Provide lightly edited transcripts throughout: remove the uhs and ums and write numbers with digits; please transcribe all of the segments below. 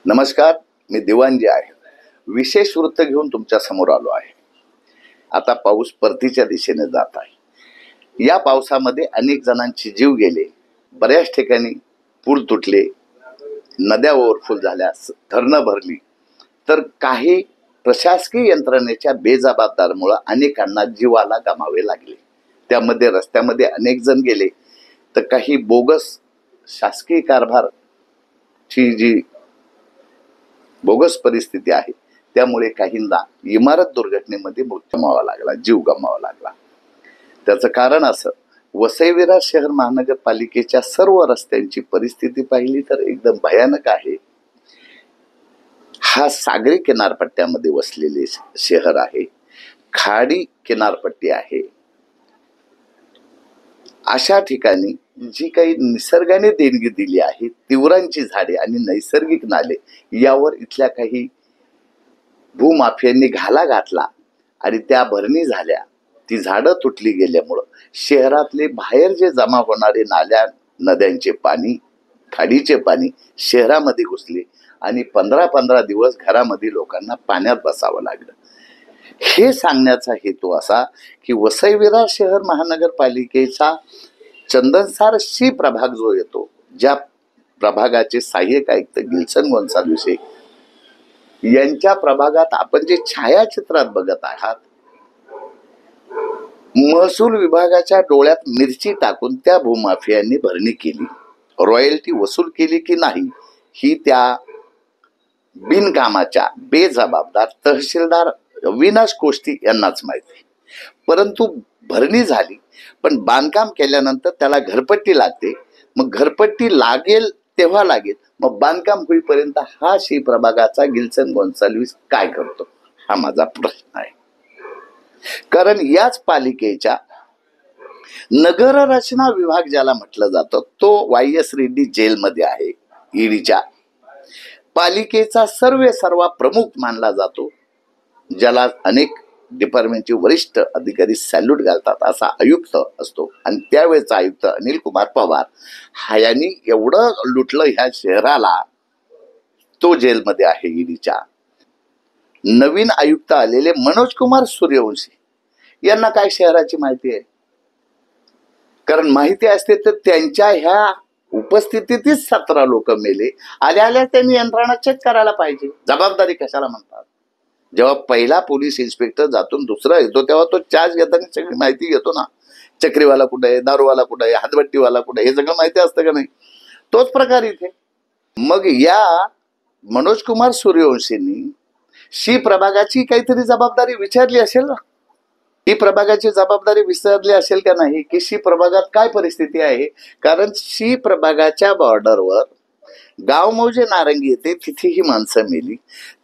नमस्कार, मी दिवाणजी आहे. विशेष वृत्त घेऊन तुमच्या समोर आलो आहे. आता पाऊस परतीच्या दिशेने जात आहे. या पावसामध्ये अनेक जणांचे जीव गेले, बऱ्याच ठिकाणी पूल तुटले, नद्या ओव्हरफ्लो झाल्या, धरणं भरली, तर काही प्रशासकीय यंत्रणेच्या बेजबाबदारीमुळे अनेकांना जीवाला गमावे लागले. त्यामध्ये रस्त्यामध्ये अनेक जण गेले, तर काही बोगस शासकीय कारभारची जी बोगस परिस्थिती आहे त्यामुळे काहींना इमारत दुर्घटनेमध्ये मृत्यू गमावा लागला, जीव गमावा लागला. त्याचं कारण असं, वसई विरार शहर महानगरपालिकेच्या सर्व रस्त्यांची परिस्थिती पाहिली तर एकदम भयानक आहे. हा सागरी किनारपट्ट्यामध्ये वसलेले शहर आहे, खाडी किनारपट्टी आहे. अशा ठिकाणी जी काही निसर्गाने देणगी दिली आहे, तिवरांची झाडे आणि नैसर्गिक नाले, यावर इथल्या काही भूमाफियांनी घाला घातला आणि त्या भरणी झाल्या. ती झाडं तुटली गेल्यामुळं शहरातले बाहेर जे जमा होणारे नाल्या नद्यांचे पाणी, खाडीचे पाणी शहरामध्ये घुसले आणि 15-15 दिवस घरामध्ये लोकांना पाण्यात बसावं लागलं. हे सांगण्याचा हेतू असा की वसई विरार शहर महानगरपालिकेचा चंदनसार सी प्रभाग जो येतो, ज्या प्रभागाचे सहाय्यक आयुक्त गिल्सन गोन्साल्विस यांच्या प्रभागात आपण जे छायाचित्रात बघत आहात, महसूल विभागाच्या डोळ्यात मिरची टाकून त्या भूमाफियांनी भरणी केली. रॉयल्टी वसूल केली की नाही ही त्या बिनकामाच्या बेजबाबदार तहसीलदार अविनाश कोष्टी यांनाच माहिती. परंतु भरणी झाली, पण बांधकाम केल्यानंतर त्याला घरपट्टी लागते. मग घरपट्टी लागेल तेव्हा लागेल, मग बांधकाम होईपर्यंत हा शी प्रभागाचा गिल्सन गोन्साल्विस काय करतो, हा माझा प्रश्न आहे. कारण याच पालिकेच्या नगररचना विभाग ज्याला म्हटलं जातं, तो वाय.एस. रेड्डी जेलमध्ये आहे. ईडीच्या पालिकेचा सर्वा प्रमुख मानला जातो, ज्याला अनेक डिपार्टमेंटचे वरिष्ठ अधिकारी सॅल्यूट घालतात, असा आयुक्त असतो. आणि त्यावेळेचा आयुक्त अनिल कुमार पवार हा यांनी एवढं लुटलं ह्या शहराला, तो जेलमध्ये आहे ईडीच्या. नवीन आयुक्त आलेले मनोज कुमार सूर्यवंशी यांना काय शहराची माहिती आहे? कारण माहिती असते तर त्यांच्या ह्या उपस्थितीतच 17 लोक मेले. आल्या त्यांनी यंत्रणा चेक करायला पाहिजे. जबाबदारी कशाला म्हणतात? जेव्हा पहिला पोलीस इन्स्पेक्टर जातून दुसरा येतो तेव्हा तो चार्ज घेताना सगळी माहिती घेतो ना. चक्रीवाला कुठे आहे, दारूवाला कुठे आहे, हातभट्टीवाला कुठे आहे, हे सगळं माहिती असतं का नाही? तोच प्रकार इथे. मग या मनोज कुमार सूर्यवंशींनी शी प्रभागाची काहीतरी जबाबदारी विचारली असेल ना. ही प्रभागाची जबाबदारी विसरली असेल का नाही की शी प्रभागात काय परिस्थिती आहे. कारण शी प्रभागाच्या बॉर्डरवर गाव मौजे नारंगी येते, तिथे ही माणसं मेली.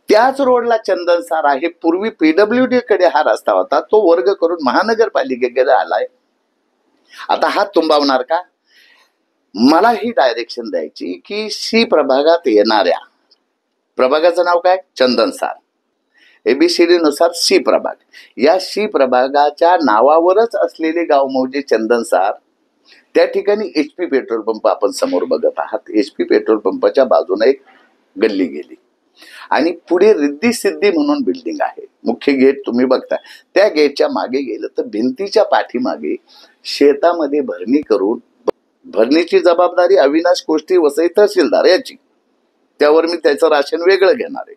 त्याच रोडला चंदनसार आहे. पूर्वी पीडब्ल्यूडी कडे हा रस्ता होता, तो वर्ग करून महानगरपालिकेकडे आलाय. आता हा तुंबावणार का? मला ही डायरेक्शन द्यायची की शी प्रभागात येणाऱ्या प्रभागाचं नाव काय? चंदनसार. एबीसीडी नुसार सी प्रभाग. या सी प्रभागाच्या नावावरच असलेले गाव मौजे चंदनसार, त्या ठिकाणी HP पेट्रोल पंप आपण समोर बघत आहात. HP पेट्रोल पंपाच्या बाजूने एक गल्ली गेली आणि पुढे रिद्धी सिद्धी म्हणून बिल्डिंग आहे. मुख्य गेट तुम्ही बघता, त्या गेटच्या मागे गेलं तर भिंतीच्या पाठीमागे शेतामध्ये भरणी करून, भरणीची जबाबदारी अविनाश कोष्टी वसई तहसीलदार याची, त्यावर मी त्याचं राशन वेगळं घेणार आहे.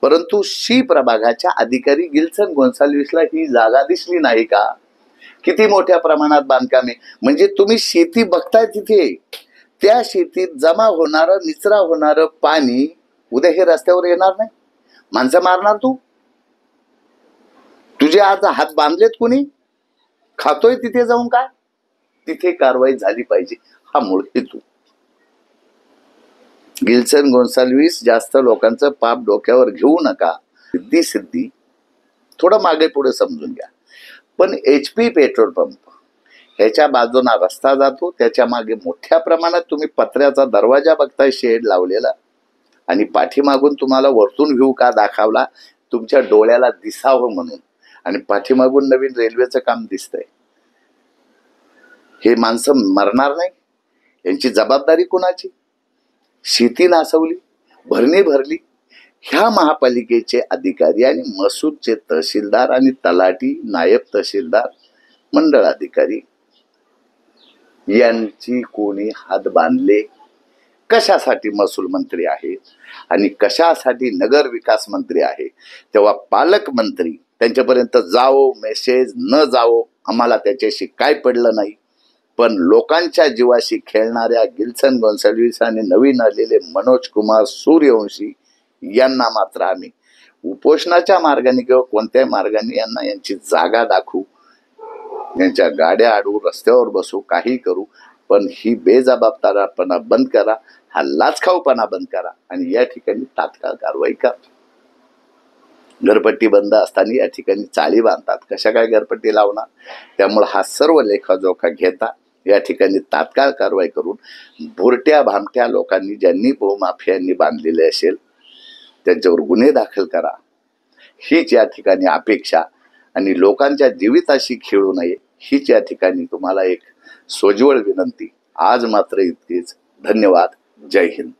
परंतु शी प्रभागाच्या अधिकारी गिल्सन गोन्साल्विसला ही जागा दिसली नाही का? किती मोठ्या प्रमाणात बांधकाम आहे. म्हणजे तुम्ही शेती बघताय तिथे, त्या शेतीत जमा होणारं, निचरा होणारं पाणी उद्या हे रस्त्यावर येणार नाही. माणसं मारणार तू. तुझे आज हात बांधलेत कोणी? खातोय तिथे जाऊन काय? तिथे कारवाई झाली पाहिजे, हा मूळ हेतू. गिल्सन गोन्साल्विस जास्त लोकांचं पाप डोक्यावर घेऊ नका. सिद्धी सिद्धी थोडं मागे पुढे समजून घ्या. पण HP पेट्रोल पंप ह्याच्या बाजूना रस्ता जातो, त्याच्या मागे मोठ्या प्रमाणात तुम्ही पत्र्याचा दरवाजा बघताय, शेड लावलेला. आणि पाठीमागून तुम्हाला वरतून व्ह्यू का दाखवला? तुमच्या डोळ्याला दिसावं म्हणून. आणि पाठीमागून नवीन रेल्वेचं काम दिसतंय. हे माणसं मरणार नाही? यांची जबाबदारी कोणाची? शेती नासवली, भरणी भरली. ह्या महापालिकेचे अधिकारी आणि महसूलचे तहसीलदार आणि तलाठी, नायब तहसीलदार, मंडळ अधिकारी यांची कोणी हात बांधले? कशासाठी महसूल मंत्री आहेत आणि कशासाठी नगर विकास मंत्री आहे? तेव्हा पालकमंत्री त्यांच्यापर्यंत जावो मेसेज न जावो आम्हाला त्याच्याशी काय पडलं नाही, पण लोकांच्या जीवाशी खेळणाऱ्या गिल्सन गोन्साल्विस आणि नवीन आलेले मनोज कुमार सूर्यवंशी यांना मात्र आम्ही उपोषणाच्या मार्गाने किंवा कोणत्याही मार्गाने यांची जागा दाखवू, यांच्या गाड्या अडवू, रस्त्यावर बसू, काही करू, पण ही बेजबाबदारपणा बंद करा, हा लाचखाऊपणा बंद करा आणि या ठिकाणी तात्काळ कारवाई करा. घरपट्टी बंद असताना या ठिकाणी चाळी बांधतात, कशा काय घरपट्टी लावणार? त्यामुळे हा सर्व लेखाजोखा घेता या ठिकाणी तात्काळ कारवाई करून भुरट्या भामट्या लोकांनी ज्यांनी भूमाफियांनी बांधलेले असेल त्यांच्यावर गुन्हे दाखल करा, हीच या ठिकाणी अपेक्षा. आणि लोकांच्या जीविताशी खेळू नये हीच या ठिकाणी तुम्हाला एक सोज्वळ विनंती. आज मात्र इतकेच. धन्यवाद. जय हिंद.